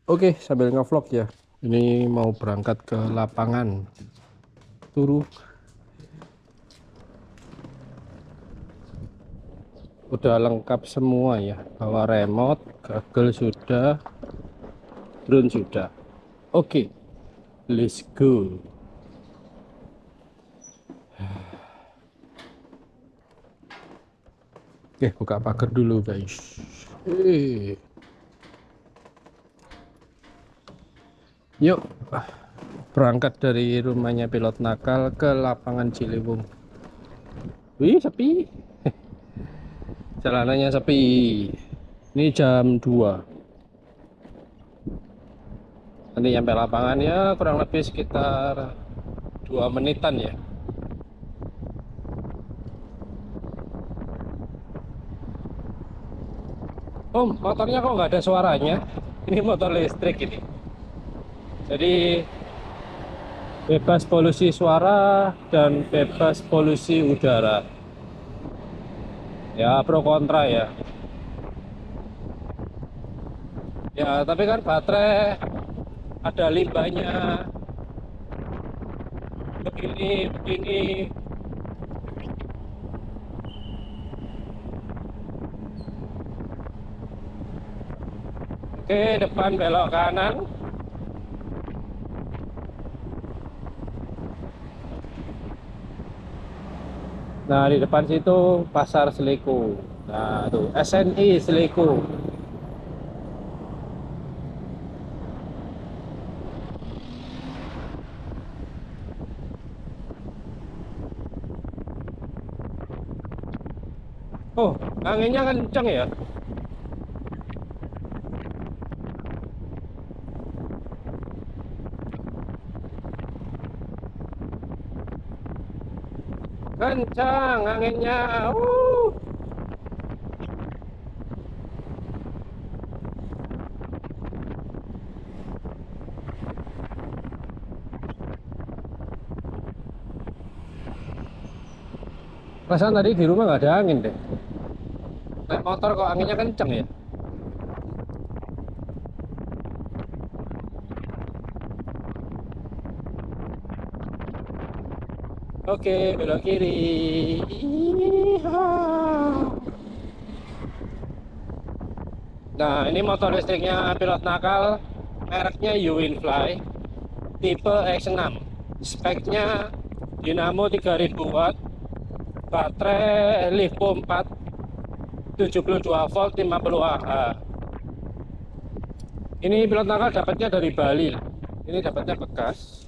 Oke, sambil ngevlog ya. Ini mau berangkat ke lapangan turu. Udah lengkap semua ya. Bawa remote, gagel sudah, drone sudah. Oke, let's go. Oke, buka pagar dulu guys. Yuk, berangkat dari rumahnya pilot nakal ke lapangan Ciliwung. Wih, sepi. Jalanannya sepi. Ini jam 2. Nanti nyampe lapangan ya kurang lebih sekitar 2 menitan ya. Oh, motornya kok nggak ada suaranya? Ini motor listrik ini. Jadi bebas polusi suara dan bebas polusi udara. Ya pro kontra ya. Ya tapi kan baterai ada limbahnya. Begini. Oke, depan belok kanan. Nah, di depan situ Pasar Seliku. Nah, tuh SNI Seliku. Oh, anginnya kenceng ya. Kencang anginnya. Perasaan tadi di rumah nggak ada angin deh. Naik motor kok anginnya kenceng ya. Oke, belok kiri. Nah, ini motor listriknya pilot nakal. Mereknya Uwinfly. Tipe X6. Speknya dinamo 3000 watt. Baterai Lipo 4. 72 volt 50 Ah. Ini pilot nakal dapatnya dari Bali. Ini dapatnya bekas.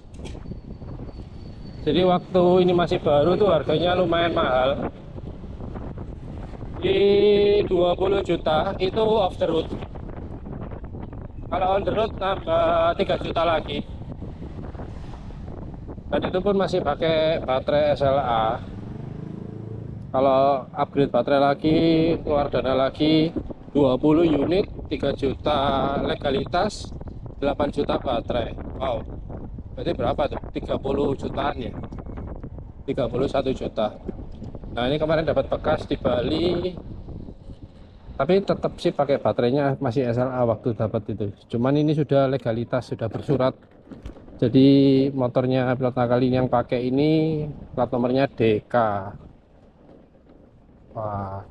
Jadi waktu ini masih baru tuh harganya lumayan mahal. Di 20 juta itu off the road. Kalau on the road tambah 3 juta lagi. Dan itu pun masih pakai baterai SLA. Kalau upgrade baterai lagi, keluar dana lagi, 20 unit 3 juta legalitas, 8 juta baterai. Wow. Berarti berapa tuh? 30 jutaan ya. 31 juta. Nah, ini kemarin dapat bekas di Bali. Tapi tetap sih pakai baterainya masih SLA waktu dapat itu. Cuman ini sudah legalitas, sudah bersurat. Jadi motornya pilot nakal ini yang pakai ini plat nomornya DK. Wah,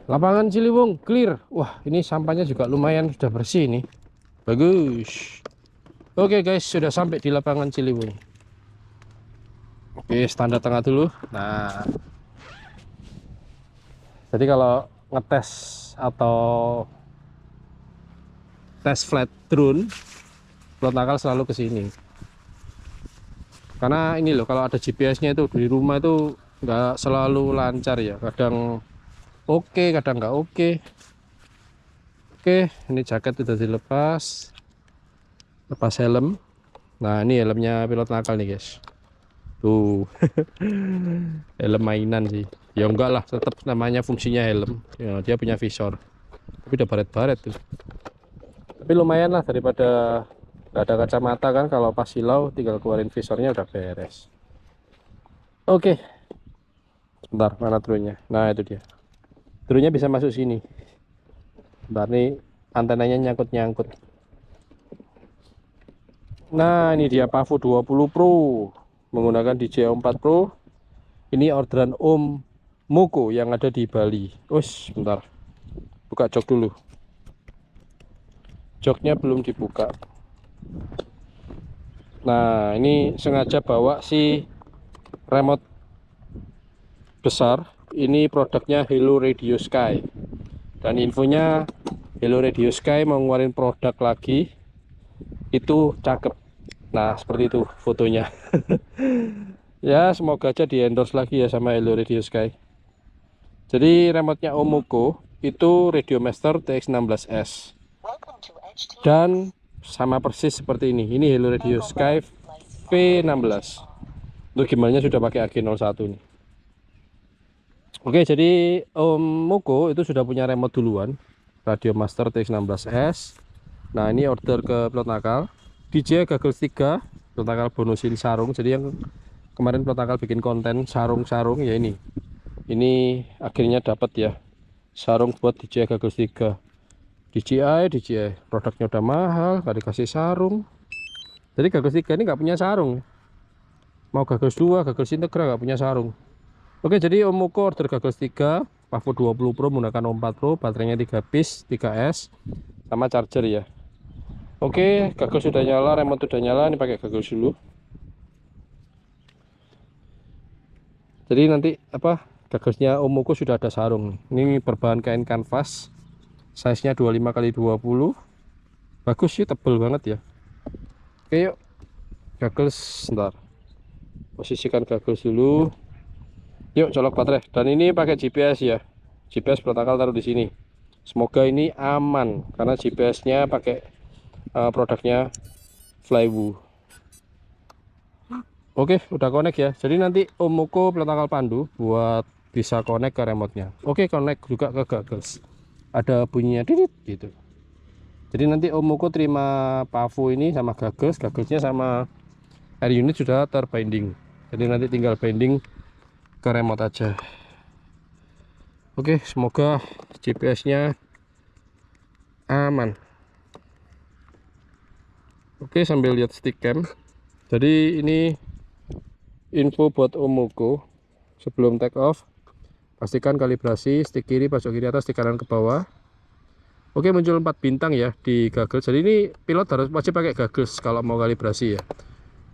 lapangan Ciliwung clear. Wah, ini sampahnya juga lumayan sudah bersih nih. Bagus. Oke guys, sudah sampai di lapangan Ciliwung. Oke, standar tengah dulu. Nah, jadi kalau ngetes atau tes flight drone, pilot nakal selalu ke sini. Karena ini loh, kalau ada GPS-nya itu di rumah itu nggak selalu lancar ya. Kadang oke, kadang nggak oke. Oke, ini jaket sudah dilepas. Lepas helm. Nah, ini helmnya pilot nakal nih guys. Tuh. Helm mainan sih. Ya enggak lah, tetap namanya fungsinya helm ya, dia punya visor, tapi udah baret-baret tuh. Tapi lumayan lah daripada nggak ada kacamata kan. Kalau pas silau tinggal keluarin visornya udah beres. Oke, sebentar, mana drone-nya? Nah, itu dia. Drone-nya bisa masuk sini. Bentar nih, antenanya nyangkut-nyangkut. Nah, ini dia Pavo 20 Pro menggunakan DJI 4 Pro. Ini orderan Om Moko yang ada di Bali. Us, bentar. Buka jok dulu. Joknya belum dibuka. Nah, ini sengaja bawa si remote besar. Ini produknya Hello Radio Sky. Dan infonya Hello Radio Sky mau ngeluarin produk lagi. Itu cakep. Nah, seperti itu fotonya. Ya, semoga aja di endorse lagi ya sama Hello Radio Sky. Jadi remote-nya Omoko itu Radio Master TX16S. Dan sama persis seperti ini. Ini Hello Radio Sky V16. Untuk gimbalnya sudah pakai AG01 nih. Oke, jadi Omoko itu sudah punya remote duluan, Radio Master TX16S. Nah, ini order ke Plot Nakal. DJI Goggles 3, Plot Nakal bonusin sarung. Jadi yang kemarin Plot Nakal bikin konten sarung-sarung ya ini. Ini akhirnya dapat ya. Sarung buat DJI Goggles 3. DJI produknya udah mahal, gak dikasih sarung. Jadi Goggles 3 ini nggak punya sarung. Mau Goggles 2, Goggles Integra nggak punya sarung. Oke, jadi Omoko order Goggles 3 Pavo 20 Pro menggunakan Om 4 Pro, baterainya 3 piece 3S sama charger ya. Oke, Goggles sudah nyala, remote sudah nyala. Ini pakai Goggles dulu. Jadi nanti apa, Gogglesnya Omoko sudah ada sarung. Ini berbahan kain kanvas, size nya 25x20. Bagus sih, tebel banget ya. Oke, yuk Goggles, sebentar, posisikan Goggles dulu. Yuk colok baterai. Dan ini pakai GPS ya, GPS protokol taruh di sini. Semoga ini aman karena GPS-nya pakai produknya Flywoo. Oke, udah connect ya. Jadi nanti Omoko protokol pandu buat bisa connect ke remote-nya. Oke, connect juga ke Goggles. Ada bunyinya didit gitu. Jadi nanti Omoko terima Pavo ini sama Goggles, Gogglesnya sama air unit sudah terbinding. Jadi nanti tinggal binding ke remote aja. Oke, semoga GPS-nya aman. Oke, sambil lihat stick cam. Jadi ini info buat Omoko sebelum take off. Pastikan kalibrasi stick kiri pojok kiri atas, stick kanan ke bawah. Oke, muncul 4 bintang ya di Goggles. Jadi ini pilot harus wajib pakai Goggles kalau mau kalibrasi ya.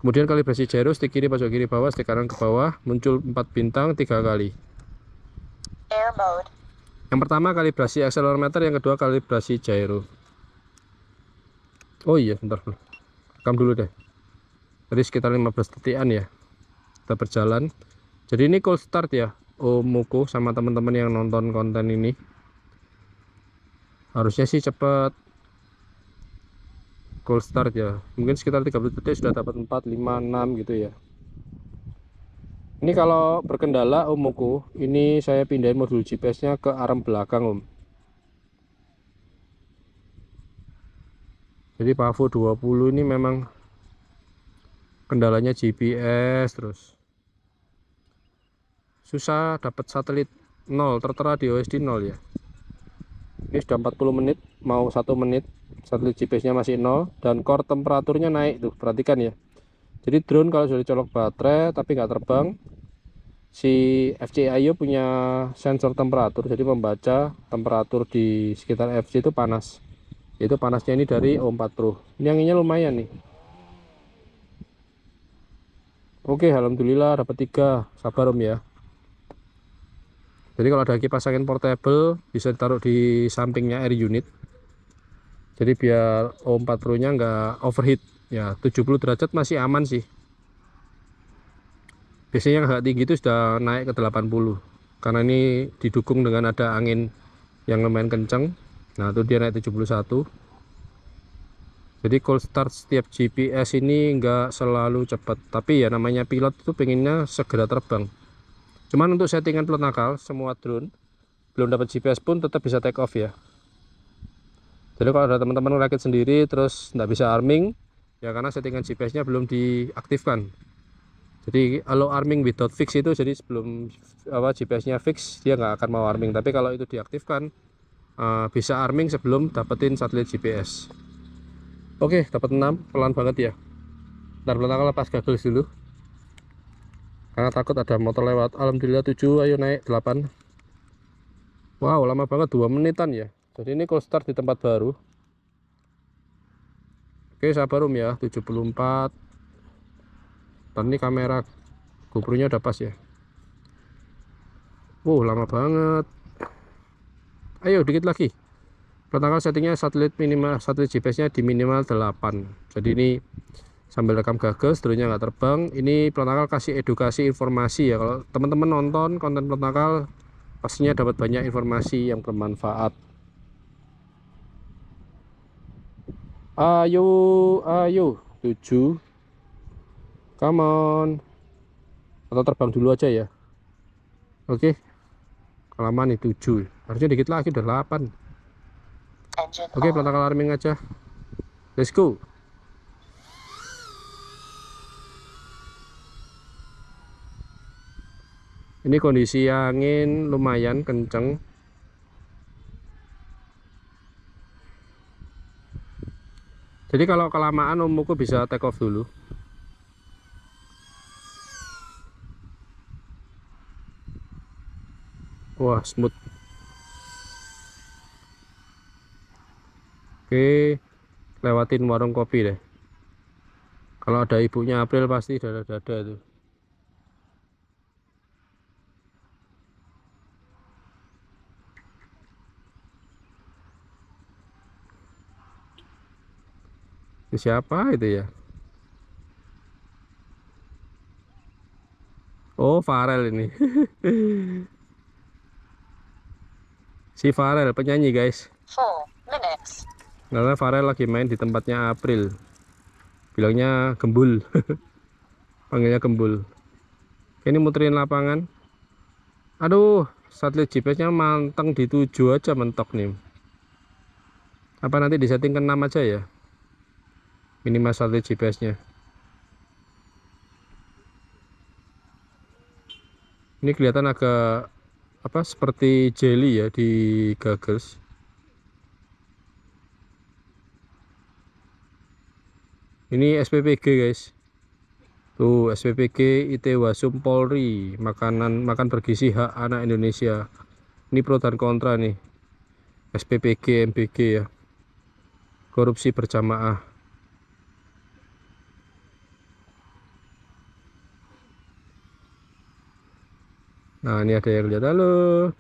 Kemudian kalibrasi gyro, stick kiri pojok kiri bawah, stick kanan ke bawah, muncul 4 bintang 3 kali. Air mode. Yang pertama kalibrasi akselerometer, yang kedua kalibrasi gyro. Oh iya, bentar. Rekam dulu deh. Tadi sekitar 15 detikan ya. Kita berjalan. Jadi ini cold start ya, Omoko sama teman-teman yang nonton konten ini. Harusnya sih cepat cold start ya, mungkin sekitar 30 detik sudah dapat 4, 5, 6 gitu ya. Ini kalau berkendala Omoko, ini saya pindahin modul GPS nya ke arm belakang Om. Jadi Pavo 20 ini memang kendalanya GPS terus. Susah dapat satelit 0, tertera di OSD 0 ya. Ini sudah 40 menit, mau 1 menit satelit GPS nya masih 0 dan core temperaturnya naik tuh, perhatikan ya. Jadi drone kalau sudah dicolok baterai tapi nggak terbang, si FCIO punya sensor temperatur, jadi membaca temperatur di sekitar FC itu panas. Itu panasnya ini dari O4 Pro. Ini anginnya lumayan nih. Oke, alhamdulillah dapat 3. Sabar Om ya. Jadi kalau ada kipas angin portable bisa ditaruh di sampingnya air unit. Jadi biar O4 Pro nya nggak overheat ya. 70 derajat masih aman sih. Biasanya yang agak tinggi itu sudah naik ke 80 karena ini didukung dengan ada angin yang lumayan kencang. Nah itu dia naik 71. Jadi cold start setiap GPS ini nggak selalu cepat, tapi ya namanya pilot itu pengennya segera terbang. Cuman untuk settingan Plot Nakal, semua drone belum dapat GPS pun tetap bisa take off ya. Jadi kalau ada teman-teman rakit sendiri terus nggak bisa arming ya karena settingan GPS nya belum diaktifkan. Jadi kalau arming without fix itu, jadi sebelum GPS nya fix dia nggak akan mau arming, tapi kalau itu diaktifkan bisa arming sebelum dapetin satelit GPS. Oke, dapat 6, pelan banget ya. Ntar belakang lepas gagal dulu karena takut ada motor lewat. Alhamdulillah 7, ayo naik 8. Wow, lama banget, 2 menitan ya. Jadi ini cold start di tempat baru. Oke, sabar Om ya, 74. Dan ini kamera GoPro-nya udah pas ya. Wow, lama banget. Ayo dikit lagi. Pertanggal settingnya satelit minimal, satelit GPS-nya di minimal 8. Jadi ini sambil rekam gagal, seterusnya nggak terbang. Ini pertanggal kasih edukasi informasi ya. Kalau teman-teman nonton konten pertanggal, pastinya dapat banyak informasi yang bermanfaat. Ayo, ayo, 7. Come on. Atau terbang dulu aja ya. Oke. Kelamaan nih 7. Harusnya dikit lagi udah 8. Oke, pertanggal alarming aja. Let's go. Ini kondisi angin lumayan kenceng. Jadi kalau kelamaan Omku bisa take off dulu. Wah, smooth. Oke, lewatin warung kopi deh. Kalau ada ibunya April pasti dada-dada tuh. Ini siapa itu ya? Oh, Farel ini. Si Farel penyanyi guys. 4 minutes. Karena Farel lagi main di tempatnya April. Bilangnya gembul. Panggilnya gembul. Ini muterin lapangan. Aduh, satelit GPS-nya manteng di 7 aja mentok nih. Apa nanti disetting ke 6 aja ya? Minimal satelit GPS-nya. Ini kelihatan agak apa seperti jelly ya di goggles. Ini SPPG guys. Tuh SPPG IT Wasum Polri, makan bergizi hak anak Indonesia. Ini pro dan kontra nih. SPPG MBG ya. Korupsi berjamaah. Nah, ini ada yang lihat. Halo.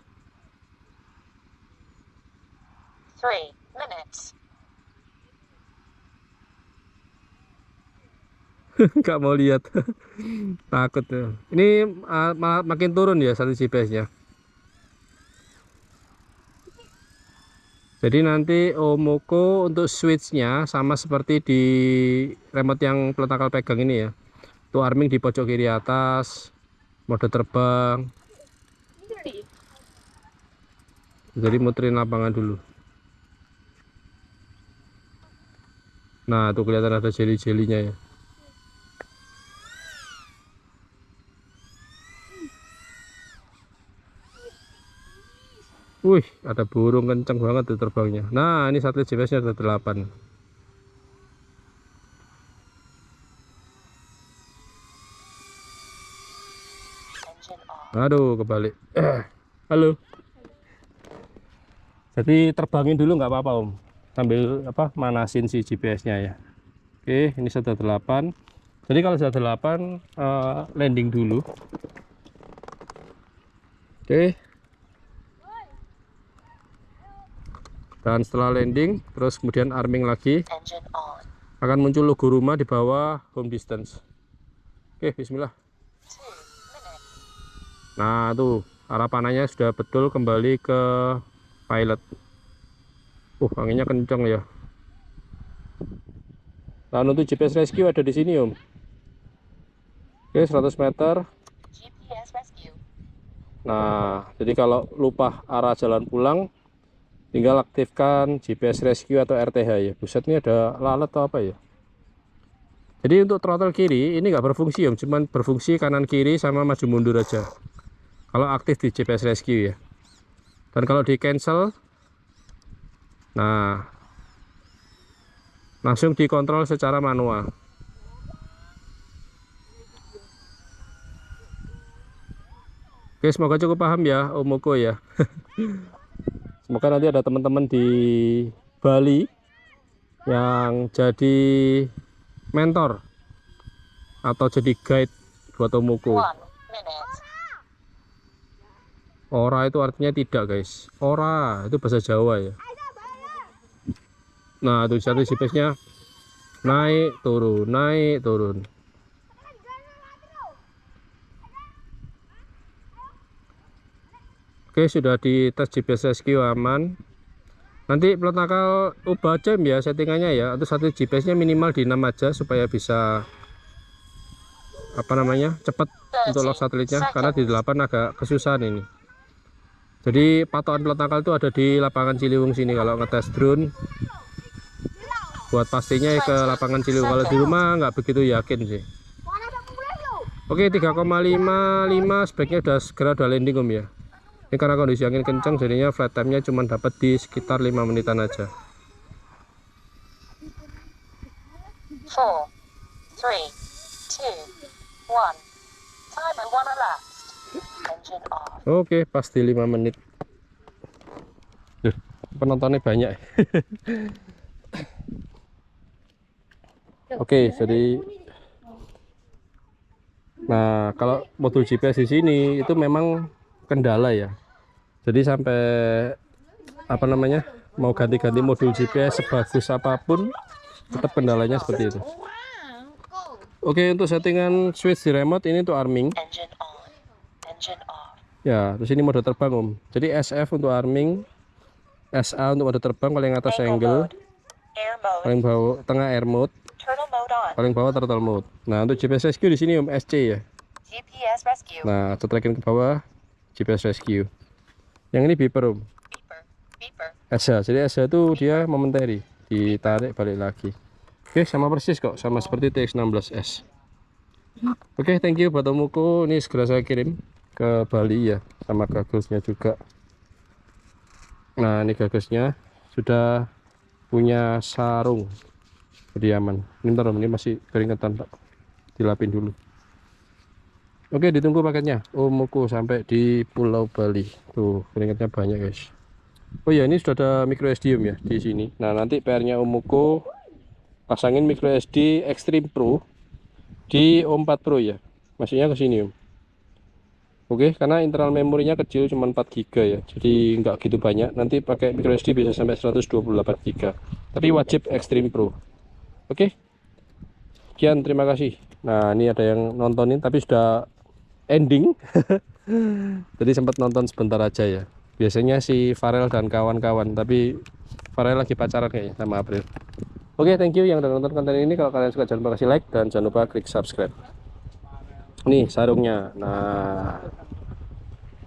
3 minutes. Nggak mau lihat. Takut ya. Ini makin turun ya satu GPS-nya. Jadi nanti Omoko untuk switch-nya sama seperti di remote yang peletakan pegang ini ya. Tuh arming di pojok kiri atas, mode terbang. Jadi muterin lapangan dulu. Nah, tuh kelihatan ada jeli-jelinya ya. Wih, ada burung kenceng banget tuh terbangnya. Nah, ini satelit GPS-nya ada 8. Aduh, kebalik. Halo. Jadi terbangin dulu nggak apa-apa Om. Sambil apa manasin si GPS-nya ya. Oke, ini sudah 8. Jadi kalau sudah 8 landing dulu. Oke. Dan setelah landing terus kemudian arming lagi, akan muncul logo rumah di bawah home distance. Oke, bismillah. Nah tuh arah panahnya sudah betul kembali ke pilot. Anginnya kencang ya. Nah untuk GPS rescue ada di sini Om. Oke, 100 meter. Nah jadi kalau lupa arah jalan pulang, tinggal aktifkan GPS rescue atau RTH ya. Buset, ini ada lalat atau apa ya. Jadi untuk throttle kiri ini nggak berfungsi Om, cuman berfungsi kanan kiri sama maju mundur aja kalau aktif di GPS rescue ya. Dan kalau di cancel, nah langsung dikontrol secara manual. Oke, semoga cukup paham ya Om Moko ya. Semoga nanti ada teman-teman di Bali yang jadi mentor atau jadi guide buat Om Moko. 1 minute. Ora itu artinya tidak guys. Ora itu bahasa Jawa ya. Nah itu satu GPS-nya naik turun naik turun. Oke, sudah dites GPS rescue aman. Nanti plot nakal ubah jam ya settingannya ya. Atau satu GPS-nya minimal di 6 aja supaya bisa apa namanya cepat untuk lock satelitnya, karena di 8 agak kesusahan ini. Jadi patokan plot nakal itu ada di lapangan Ciliwung sini kalau ngetes drone. Buat pastinya ke lapangan Ciliwung, kalau di rumah nggak begitu yakin sih. Oke, 3,55 sebaiknya udah landing Om ya. Ini karena kondisi angin kencang jadinya flight time-nya cuma dapat di sekitar 5 menitan aja. 4, 3, 2, 1. Timer 1 elapsed. Engine off. Oke, pasti 5 menit. Duh, penontonnya banyak. Oke, jadi nah kalau modul GPS di sini itu memang kendala ya. Jadi sampai apa namanya mau ganti-ganti modul GPS sebagus apapun tetap kendalanya seperti itu. Oke, untuk settingan switch di remote ini untuk arming. Engine on. Engine off. Ya, terus ini mode terbang Om. Jadi SF untuk arming, SA untuk mode terbang, paling atas angle, Air mode. paling bawah tengah air mode, Turtle mode on. paling bawah turtle mode. Nah, untuk GPS rescue di sini Om SC ya. GPS rescue. Nah, tracking ke bawah GPS rescue. Yang ini beeper Om. Beeper. Beeper. SA. Jadi SA itu dia momentary, ditarik balik lagi. Oke, sama persis kok, sama seperti TX16S. Oke, thank you buat Om Moko. Ini segera saya kirim ke Bali ya, sama gagusnya juga. Nah, ini gagusnya sudah punya sarung, jadi aman. Ini bentar Om, ini masih keringetan Pak, dilapin dulu. Oke, ditunggu paketnya Om Moko sampai di Pulau Bali. Tuh, keringetnya banyak guys. Oh ya, ini sudah ada micro SD Om ya di sini. Nah, nanti PR-nya Om Moko pasangin micro SD Extreme Pro di O4 Pro ya. Maksudnya ke sini Om. Oke, karena internal memorinya kecil cuma 4 GB ya. Jadi nggak gitu banyak. Nanti pakai micro SD bisa sampai 128 GB. Tapi wajib Extreme Pro. Oke. Sekian, terima kasih. Nah, ini ada yang nontonin tapi sudah ending. Jadi sempat nonton sebentar aja ya. Biasanya si Farel dan kawan-kawan, tapi Farel lagi pacaran kayaknya sama April. Oke, thank you yang udah nonton konten ini. Kalau kalian suka jangan lupa kasih like dan jangan lupa klik subscribe. Nih sarungnya. Nah,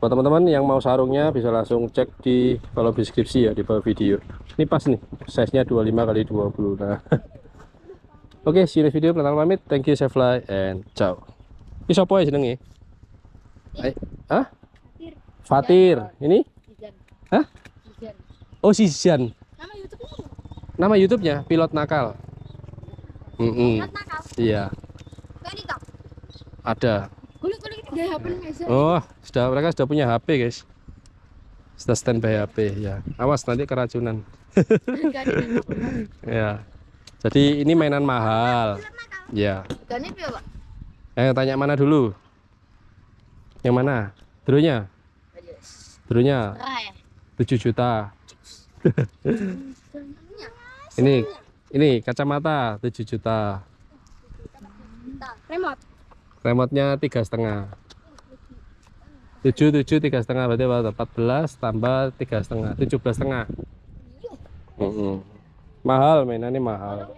buat teman-teman yang mau sarungnya bisa langsung cek di kolom deskripsi ya, di bawah video. Ini pas nih, size-nya 25x20. Nah. Oke, see you next video. Pertama pamit. Thank you, Chef Fly, and ciao. Ini siapa ya jenenge? Hah? Fatir. Ini? Hah? Oh, si Zian. Nama YouTube-nya Pilot Nakal. Pilot nakal. Iya, Kayak TikTok. ada. Kulit-kulit dia HP guys. Oh, mereka sudah punya HP, guys. Sudah standby HP ya. Awas nanti keracunan. Ya. Jadi ini mainan mahal. Ya. Gane piye, Pak? Tanya mana dulu? Yang mana? Drone-nya? Drone-nya Merah ya. 7 juta. Ini kacamata 7 juta. Remote. Remote-nya 3,5. 7 3,5 berarti apa? 14 tambah 3,5, 17,5. Mahal, mainannya mahal.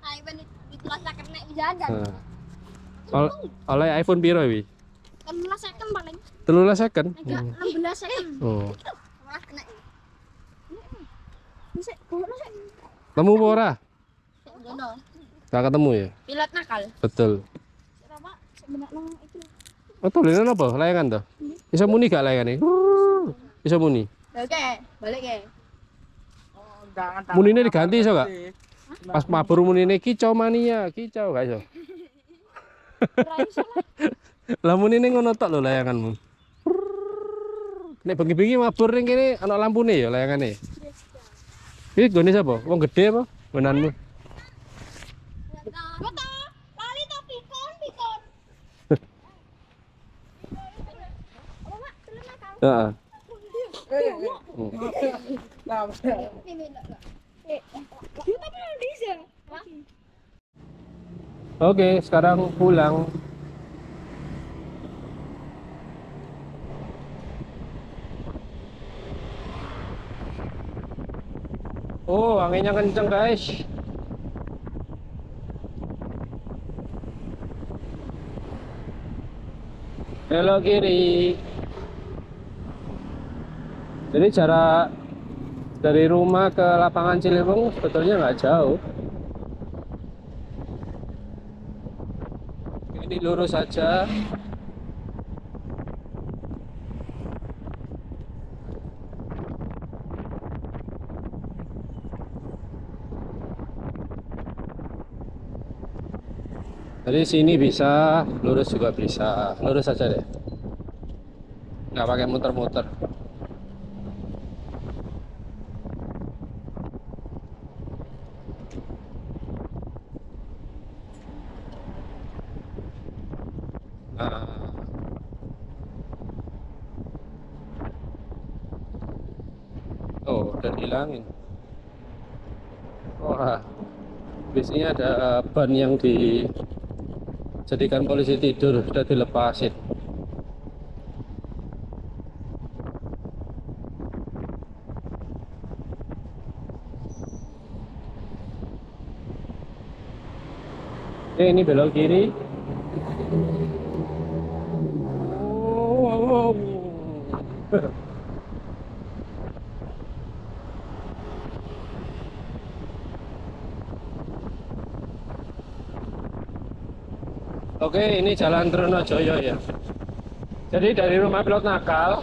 iPhone itu lah kena jajan. Oleh iPhone piro wi? Kan 15 second paling. 13 second. Enggak, 16 second. Oh. Malah kena. Bisa, kono sih. Temu apa ora? Ngono. Gak ketemu ya? Pilot nakal. Betul. Sama sebenarnya itu. Oh, tulisan apa? Layangan toh? Bisa muni gak layangan ini? Bisa muni. Oke, balik ya. Munine diganti iso gak? Pas mabur munine kicau mania, kicau gak iso. Ora iso lah. Lamun ini ngono tok lho layanganmu. Nek bengi-bengi mabur ning kene ana lampune ya layangane. Iki gone sapa? Wong gede apa? Gonanmu. Betul. Lali to pikon, pikon. Apa mak? Belum nakal. Heeh. Ini enggak. Dia tapi bisa. Oke, sekarang pulang. Oh, anginnya kenceng, guys. Belok kiri. Jadi jarak dari rumah ke lapangan Ciliwung sebetulnya nggak jauh. Ini lurus saja. Dari sini bisa, lurus juga bisa. Lurus saja deh. Nggak pakai muter-muter. Nah. Oh, udah dihilangin. Wah, biasanya ada ban yang dijadikan polisi tidur, sudah dilepasin. Oke, ini belok kiri. Oh. Oke, ini jalan Trunojoyo ya. Jadi dari rumah pilot nakal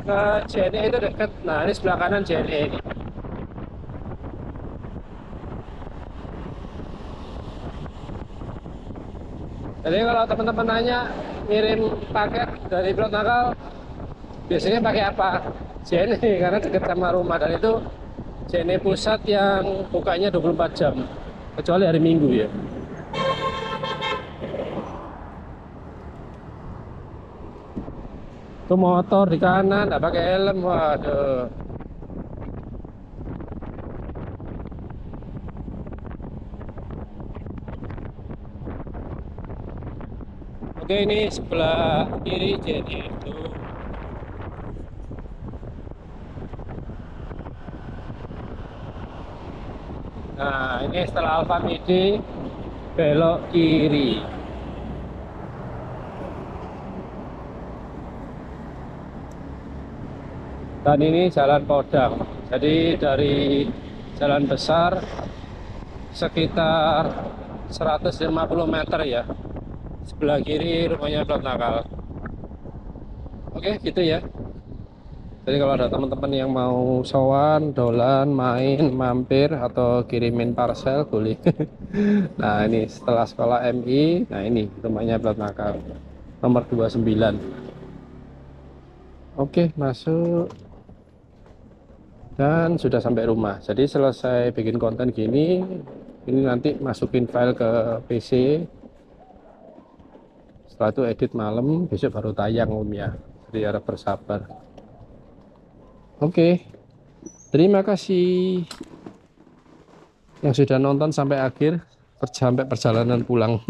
ke JNE itu dekat. Nah, ini sebelah kanan JNE ini. Jadi kalau teman-teman nanya ngirim paket dari pilot nakal, biasanya pakai apa? JNE karena dekat sama rumah, dan itu JNE pusat yang bukanya 24 jam kecuali hari Minggu ya. Itu motor di kanan nggak pakai helm, waduh. Oke, ini sebelah kiri JNE itu. Nah, ini setelah Alfa Midi belok kiri. Dan ini jalan Podang. Jadi dari jalan besar sekitar 150 meter ya. Sebelah kiri rumahnya pilot nakal. Oke, gitu ya. Jadi kalau ada teman-teman yang mau sowan, dolan, main, mampir atau kirimin parcel boleh. Nah, ini setelah sekolah MI, nah ini rumahnya pilot nakal. Nomor 29. Oke, masuk. Dan sudah sampai rumah. Jadi selesai bikin konten gini, ini nanti masukin file ke PC. Setelah itu edit malam, besok baru tayang Om ya. Jadi harap bersabar. Oke, terima kasih yang sudah nonton sampai akhir, sampai perjalanan pulang.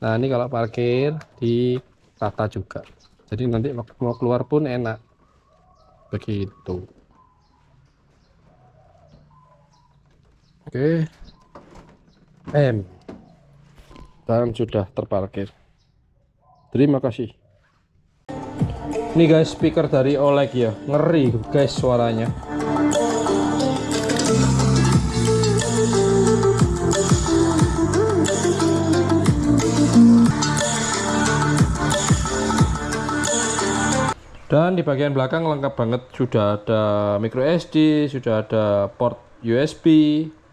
Nah, ini kalau parkir di tata juga. Jadi nanti waktu mau keluar pun enak. Begitu. Oke. Dan sudah terparkir. Terima kasih. Ini guys, speaker dari Oleg ya, ngeri guys suaranya. Dan di bagian belakang lengkap banget, sudah ada micro SD, sudah ada port USB,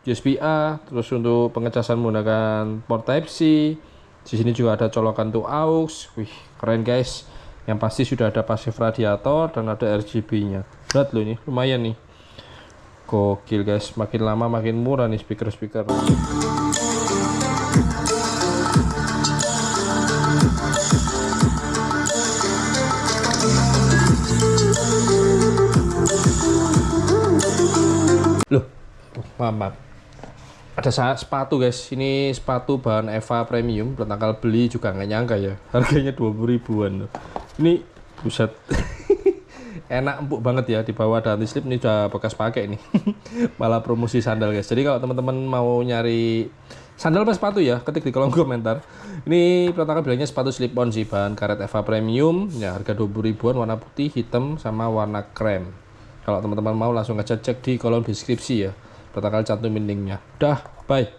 USB A, terus untuk pengecasan menggunakan port Type C, Di sini juga ada colokan tuh aux. Wih, keren guys. Yang pasti sudah ada pasif radiator dan ada RGB-nya. Berat loh ini, lumayan nih. Gokil guys, makin lama makin murah nih speaker-speaker. Loh, maaf. Ada sepatu guys, ini sepatu bahan Eva Premium, bertanggal beli juga nggak nyangka ya, harganya 20 ribuan loh. Ini buset. Enak empuk banget ya, di bawah ada anti slip, ini udah bekas pakai nih. Malah promosi sandal guys. Jadi kalau teman-teman mau nyari sandal apa sepatu ya, ketik di kolom komentar. Ini pertama bilangnya sepatu slip on sih, bahan karet Eva Premium ya, harga 20 ribuan, warna putih, hitam sama warna krem. Kalau teman-teman mau langsung aja cek di kolom deskripsi ya, pertama kali cantumin linknya. Dah, bye.